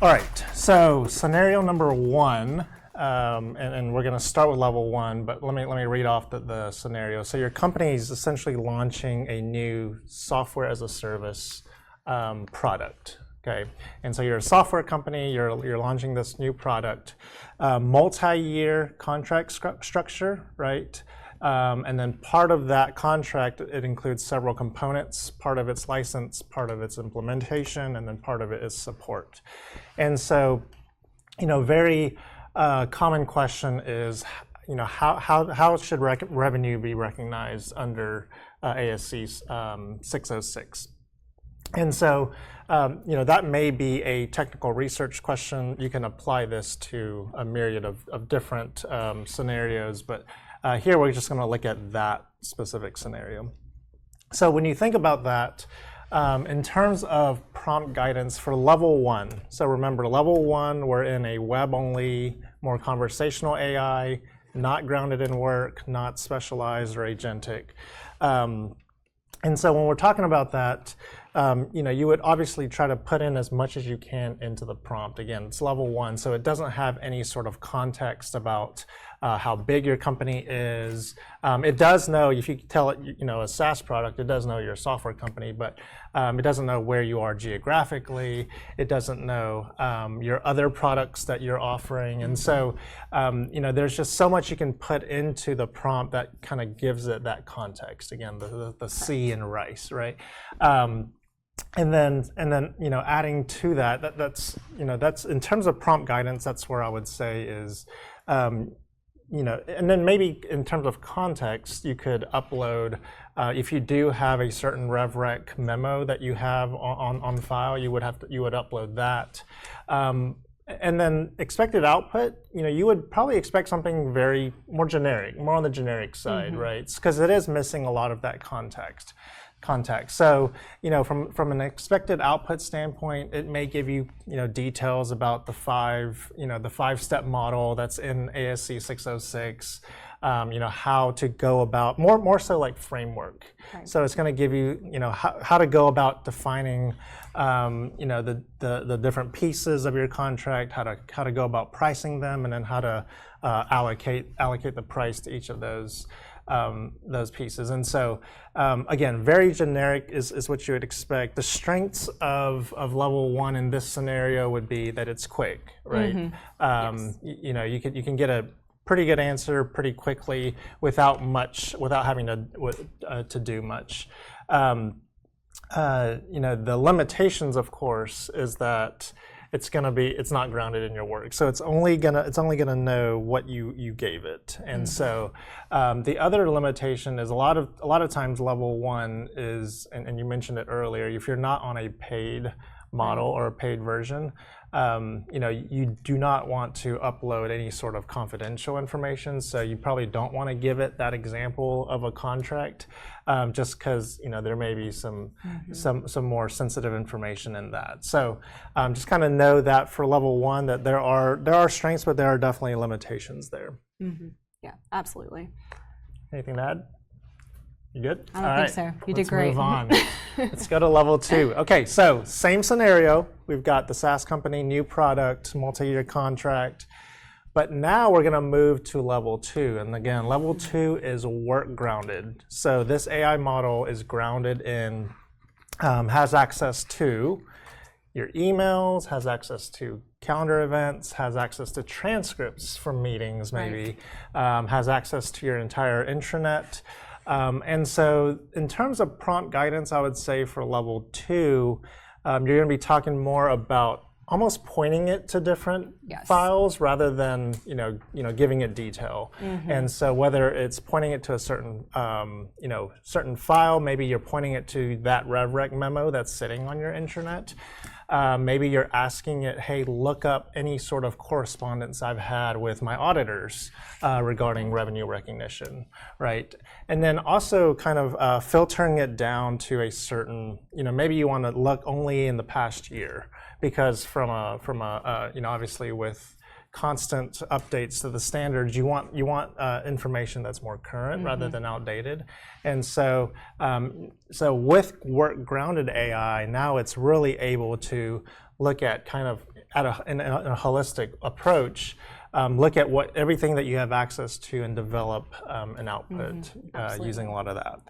All right, so scenario number one, and we're going to start with level one, but let me read off the scenario. So your company is essentially launching a new software as a service product. Okay, and so you're a software company. You're launching this new product, multi-year contract structure, right? And then part of that contract, it includes several components. Part of it's license, part of it's implementation, and then part of it is support. And so, very common question is, how should revenue be recognized under ASC 606? And so, that may be a technical research question. You can apply this to a myriad of different scenarios, but here we're just going to look at that specific scenario. So when you think about that, in terms of prompt guidance for level one, so remember level one, we're in a web-only, more conversational AI, not grounded in work, not specialized or agentic. And so when we're talking about that, you would obviously try to put in as much as you can into the prompt. Again, it's level one, so it doesn't have any sort of context about how big your company is. It does know, if you tell it, a SaaS product, it does know you're a software company, but it doesn't know where you are geographically. It doesn't know your other products that you're offering. And so, there's just so much you can put into the prompt that kind of gives it that context. Again, the C in rice, right? And then, adding to that's in terms of prompt guidance, that's where I would say is, and then maybe in terms of context, you could upload, if you do have a certain RevRec memo that you have on file, you would upload that. And then expected output, you would probably expect something more generic, more on the generic side, right? Because it is missing a lot of that context. So, from an expected output standpoint, it may give you, details about the five-step model that's in ASC 606. How to go about, more so like framework. Right. So it's going to give you, how to go about defining, the different pieces of your contract, how to go about pricing them, and then how to allocate the price to each of those pieces. And so, again, very generic is what you would expect. The strengths of level one in this scenario would be that it's quick, right? Yes. You can get a pretty good answer pretty quickly without having to do much. The limitations, of course, is that it's not grounded in your work. So it's only gonna know what you gave it. And so the other limitation is a lot of times level one is, and you mentioned it earlier, if you're not on a paid model or a paid version, you do not want to upload any sort of confidential information. So you probably don't want to give it that example of a contract, just because there may be some more sensitive information in that. So just kind of know that for level one, that there are strengths, but there are definitely limitations there. Yeah, absolutely. Anything to add? You good? I don't think so. You did great. Let's move on. Let's go to level two. Okay, so same scenario. We've got the SaaS company, new product, multi-year contract. But now we're going to move to level two. And again, level two is work grounded. So this AI model is grounded in, has access to your emails, has access to calendar events, has access to transcripts from meetings maybe, has access to your entire intranet. And so in terms of prompt guidance, I would say for level two, you're going to be talking more about almost pointing it to different files rather than giving it detail. And so whether it's pointing it to a certain certain file, maybe you're pointing it to that RevRec memo that's sitting on your intranet. Maybe you're asking it, hey, look up any sort of correspondence I've had with my auditors regarding revenue recognition, right? And then also kind of filtering it down to a certain, maybe you want to look only in the past year, because from a obviously with constant updates to the standards, you want information that's more current rather than outdated. And so with work grounded AI, now it's really able to look at kind of in a holistic approach, look at everything that you have access to and develop an output using a lot of that.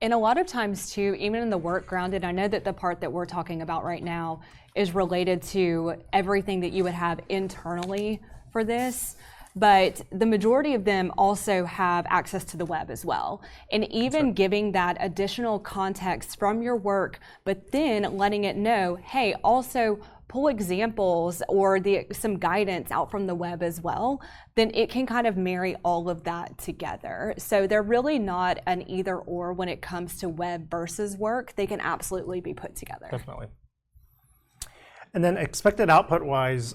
And a lot of times too, even in the work grounded, I know that the part that we're talking about right now is related to everything that you would have internally for this. But the majority of them also have access to the web as well. And even giving that additional context from your work, but then letting it know, hey, also pull examples or some guidance out from the web as well, then it can kind of marry all of that together. So they're really not an either or when it comes to web versus work. They can absolutely be put together. Definitely. And then expected output wise,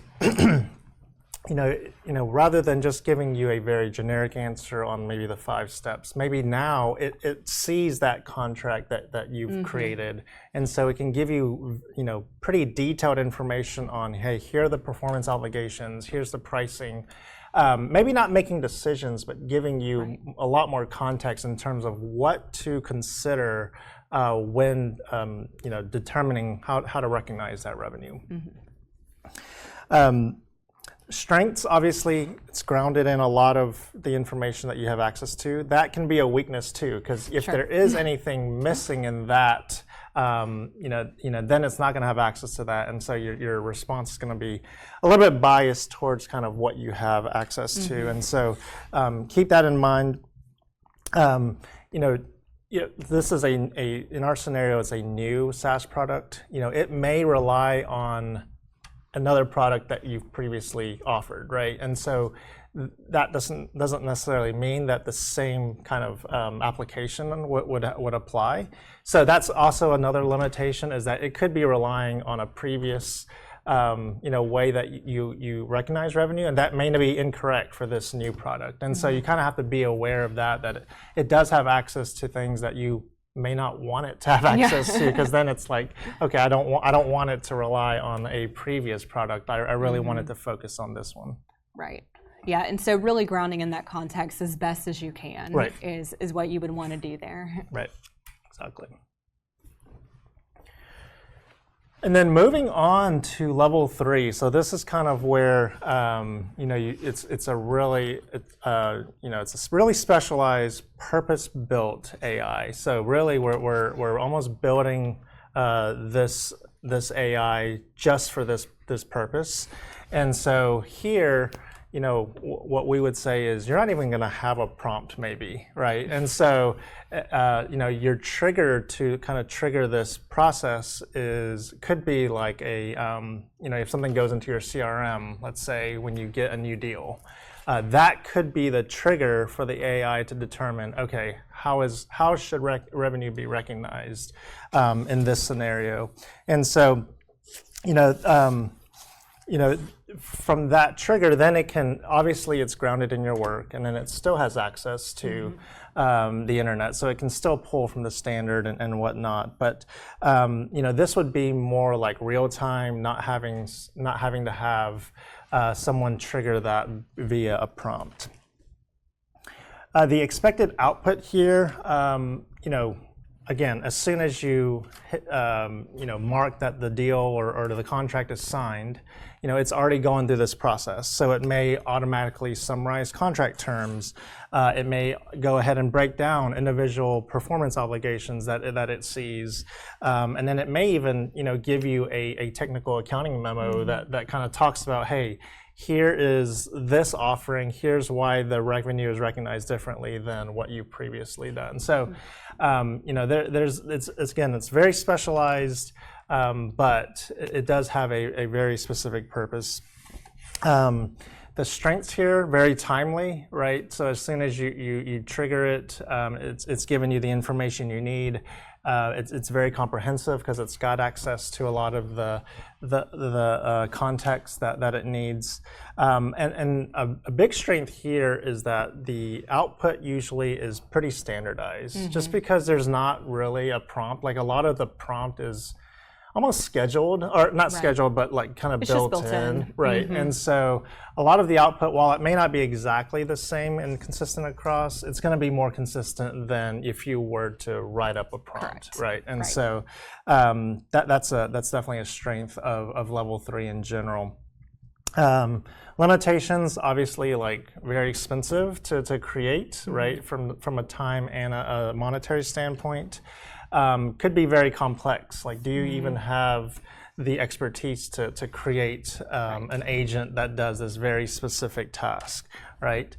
rather than just giving you a very generic answer on maybe the 5 steps, maybe now it sees that contract that you've created, and so it can give you, pretty detailed information on, hey, here are the performance obligations, here's the pricing. Maybe not making decisions, but giving you a lot more context in terms of what to consider when determining how to recognize that revenue. Strengths, obviously, it's grounded in a lot of the information that you have access to. That can be a weakness too, because if there is anything missing in that, then it's not going to have access to that, and so your response is going to be a little bit biased towards kind of what you have access to, and so keep that in mind. This is in our scenario, it's a new SaaS product. It may rely on another product that you've previously offered, right? And so that doesn't necessarily mean that the same kind of application would apply. So that's also another limitation, is that it could be relying on a previous way that you recognize revenue, and that may be incorrect for this new product. And so you kind of have to be aware of that it does have access to things that you may not want it to have access to, because then it's like, okay, I don't want it to rely on a previous product. I really want it to focus on this one. Right. Yeah, and so really grounding in that context as best as you can is what you would want to do there. Right. Exactly. And then moving on to level 3. So this is kind of where it's a really specialized, purpose-built AI. So really, we're almost building this AI just for this purpose. And so here, what we would say is you're not even going to have a prompt, maybe, right? And so, your trigger to kind of trigger this process could be like if something goes into your CRM, let's say when you get a new deal, that could be the trigger for the AI to determine, okay, how should revenue be recognized in this scenario? And so, from that trigger, then it can, obviously it's grounded in your work, and then it still has access to the internet, so it can still pull from the standard and whatnot. But this would be more like real time, not having to have someone trigger that via a prompt. The expected output here, again, as soon as you hit, mark that the deal or the contract is signed, it's already going through this process. So it may automatically summarize contract terms. It may go ahead and break down individual performance obligations that it sees, and then it may even, give you a technical accounting memo that kind of talks about, hey, here is this offering, here's why the revenue is recognized differently than what you've previously done. So, it's very specialized, but it does have a very specific purpose. The strengths here, very timely, right? So as soon as you trigger it, it's giving you the information you need. It's very comprehensive because it's got access to a lot of the context that it needs. And a big strength here is that the output usually is pretty standardized, just because there's not really a prompt. Like a lot of the prompt is almost scheduled, or not scheduled, but like kind of built in, right? And so a lot of the output, while it may not be exactly the same and consistent across, it's going to be more consistent than if you were to write up a prompt, right? And so that's definitely a strength of level 3 in general. Limitations, obviously, like very expensive to create, right? From a time and a monetary standpoint, could be very complex. Like, do you even have the expertise to create an agent that does this very specific task, right?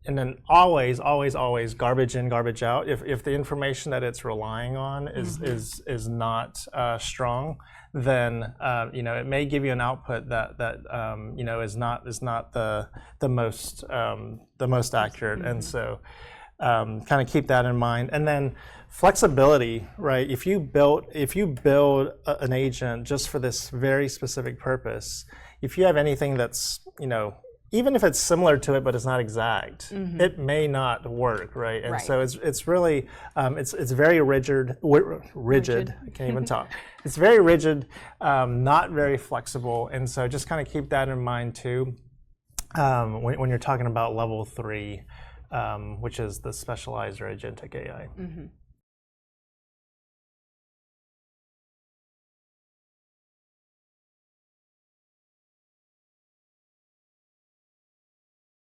And then always, always, always garbage in, garbage out. If the information that it's relying on is not strong, then it may give you an output that is not the most accurate. And so kind of keep that in mind. And then flexibility, right? If you build an agent just for this very specific purpose, if you have anything that's even if it's similar to it, but it's not exact, it may not work, right? And so it's really, it's very rigid. I can't even talk. It's very rigid, not very flexible. And so just kind of keep that in mind too when you're talking about level 3, which is the specialized or agentic AI.